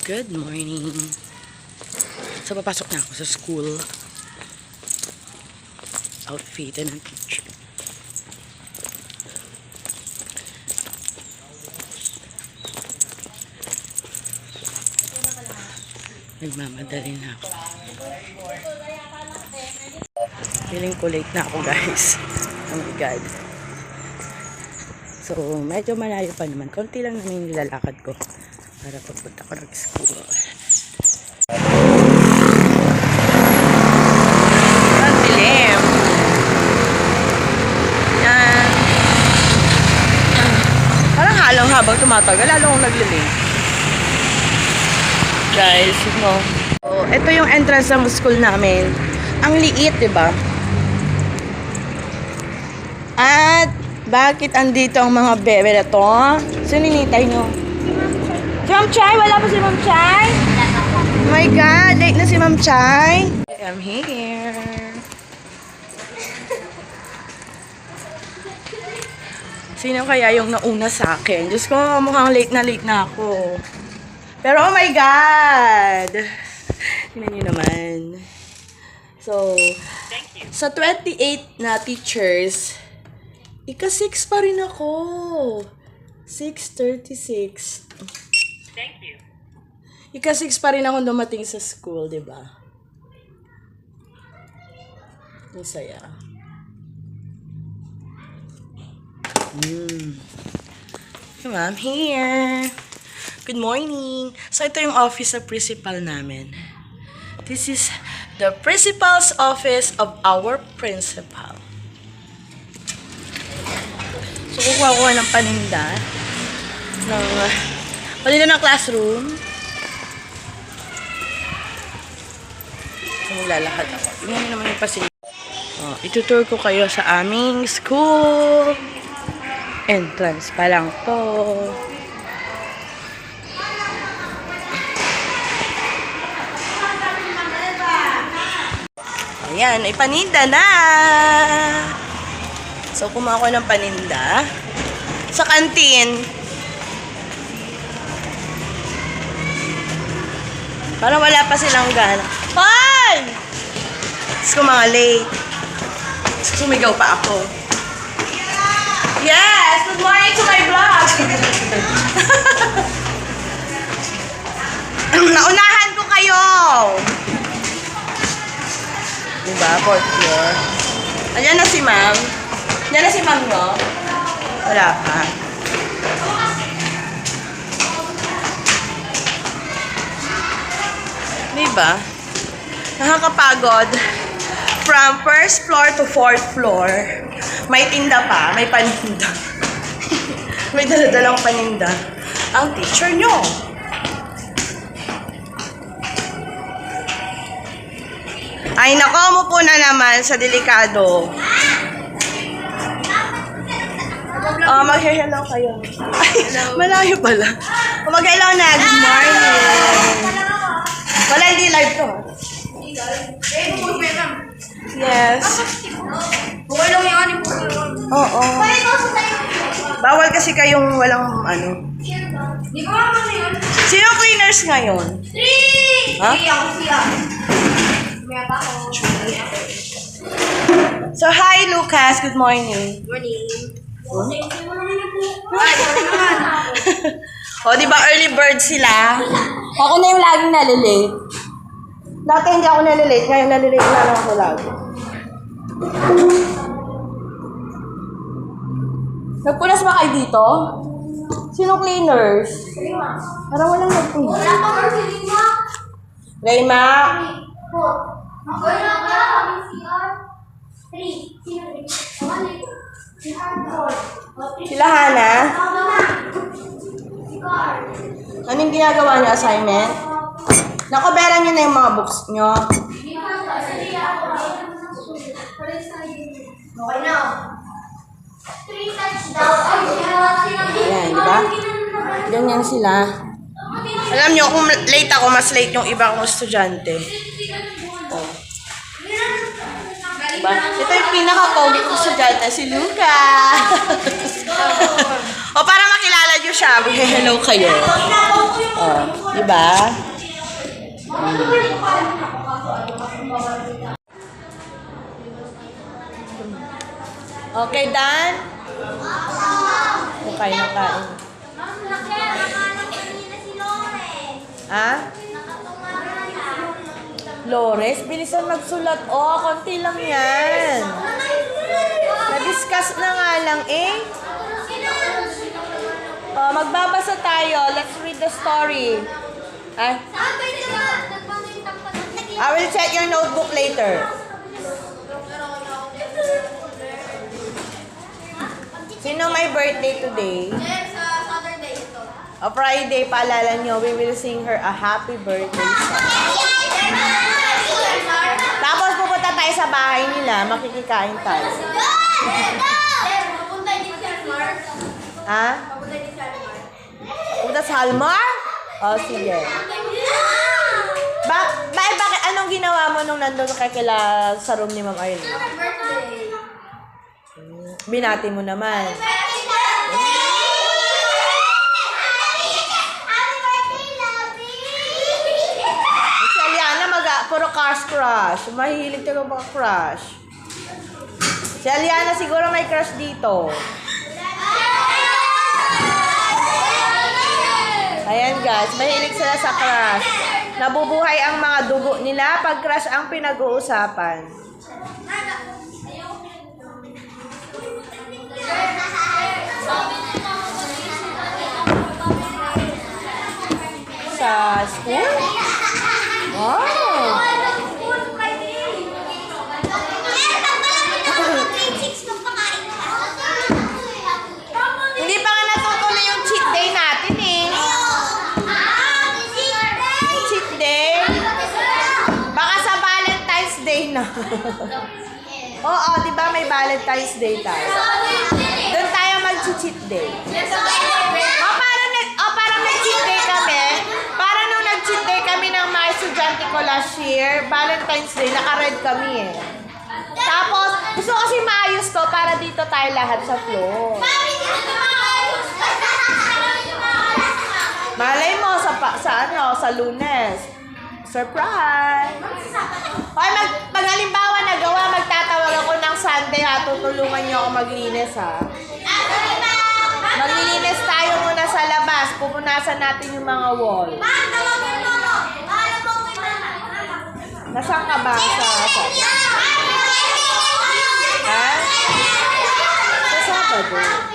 Good morning. So, papasok na ako sa school. Outfit and teacher. Nagmamadali na ako. Feeling ko late na ako, guys. Oh my God. So, medyo malayo pa naman. Konti lang naman yung nilalakad ko para pagpunta ko ng school. Ang dilim. Yan. Parang halong habang tumatagal, lalo akong nagliling. Guys, you know. So, ito yung entrance ng school namin. Ang liit, diba? At, bakit andito ang mga bebe na to? Sino ninitay nyo? Si Ma'am Chay? Wala pa si Ma'am Chay? Oh my God, late na si Ma'am Chay. I'm here. Sino kaya yung nauna sa akin? Diyos ko, mukhang late na ako. Pero oh my God! Tingnan nyo naman. So, sa 28 na teachers, ika-6 pa rin ako. 6:36. Thank you. Ika-6 pa rin ako dumating sa school, di ba? Ang saya. I'm here. Good morning. So, ito yung office sa principal namin. This is the principal's office of our principal. So, kukuha ko ng paninda. Paninda ng classroom. So, maglalakad ako. Tingnan nyo naman yung pasilyo. Oh, itutur ko kayo sa aming school. Entrance pa lang to. Ayan, may paninda na. So, kumuha ko ng paninda sa kantin. Parang wala pa silang gana. Hoy! Tapos ko mga late. Sumigaw pa ako. Yes! Good morning to my vlog! Naunahan ko kayo! Diba? 4th floor. Ayan na si ma'am. Ayan na si ma'am, no? Wala pa. Diba? Nakakapagod. From 1st floor to 4th floor, may tinda pa, may paninda. May daladalang paninda. Ang teacher nyo. Ay, nako, umupo na naman sa delikado. Mag-hello kayo. Ay, malayo pala. Mag-hello na. Good morning. Wala, hindi live to. Yes. Bukay lang yung aning po. Oo. Bawal kasi kayong walang ano. Di ko nga ano yun. Sino cleaners ngayon? 3! Ha? Ako siya. May pa ako. So, hi Lucas. Good morning. Morning. O, di ba early bird sila? Ako na yung laging nalilate. Dati hindi ako nalilate. Ngayon nalilate na lang ako lagi. Nagpunas ba kayo dito? Sino cleaners? Parang walang nagpunas. Wala pa marketing mo. Rayma? Wala pa kami CR. 3. Sino 3? Sila Hana? CR. Anong ginagawa niyo? Assignment? Nakaberan niyo na yung mga books niyo. Okay na. 3 touchdown. Ayan, di ba? Ganyan sila. Alam niyo, kung late ako, mas late yung iba kong estudyante. Oh. Diba? Ito yung pinaka-pogi kong estudyante, si Luca. O, para makilala niyo siya, hello kayo. Oh, di Diba? Okay, Dan? Okay, nakain. Ma'am, nakahanap kanina si Lawrence. Ha? Nakatunga na. Lores, bilisan magsulat. Oh, konti lang yan. Na-discuss na nga lang eh. Oh, magbabasa tayo. Let's read the story. Ah, I will check your notebook later. Sino may birthday today? Saturday ito. O Friday, paalala nyo, we will sing her a happy birthday song. Tapos pupunta tayo sa bahay nila, makikikain tayo. Papunta din si Almar. Ha? Papunta din si Almar. Pupunta sa Halmar? O, sige. Bakit? Anong ginawa mo nung nandun ka kila sa room ni Ma'am Arlene? Birthday. Binati mo naman. Happy birthday, Lovey! Si Aliana, puro crush. Mahilig ka mga crush. Si Aliana siguro may crush dito. Ayan guys, mahilig sila sa crush. Nabubuhay ang mga dugo nila pag crush ang pinag-uusapan. Sa school? Wow! Hindi pa nga natutuloy yung cheat day natin eh. Cheat day? Baka sa Valentine's Day na. Oo, di ba may Valentine's Day tayo? Doon tayo mag-cheat day. Parang nag-cheat day kami. Parang nung nag-cheat day kami ng mga estudyante ko last year, Valentine's Day, naka-red kami eh. Tapos, gusto ko kasi maayos to para dito tayo lahat sa floor. Malay mo sa Lunes. Surprise! Hoy, pag halimbawa nagawa, magtatawag ako ng Sunday ha. Tutulungan niyo ako maglinis ha. Maglilinis tayo muna sa labas. Pupunasan natin yung mga wall. Nasaan ka ba? Ha? Sa Sabado.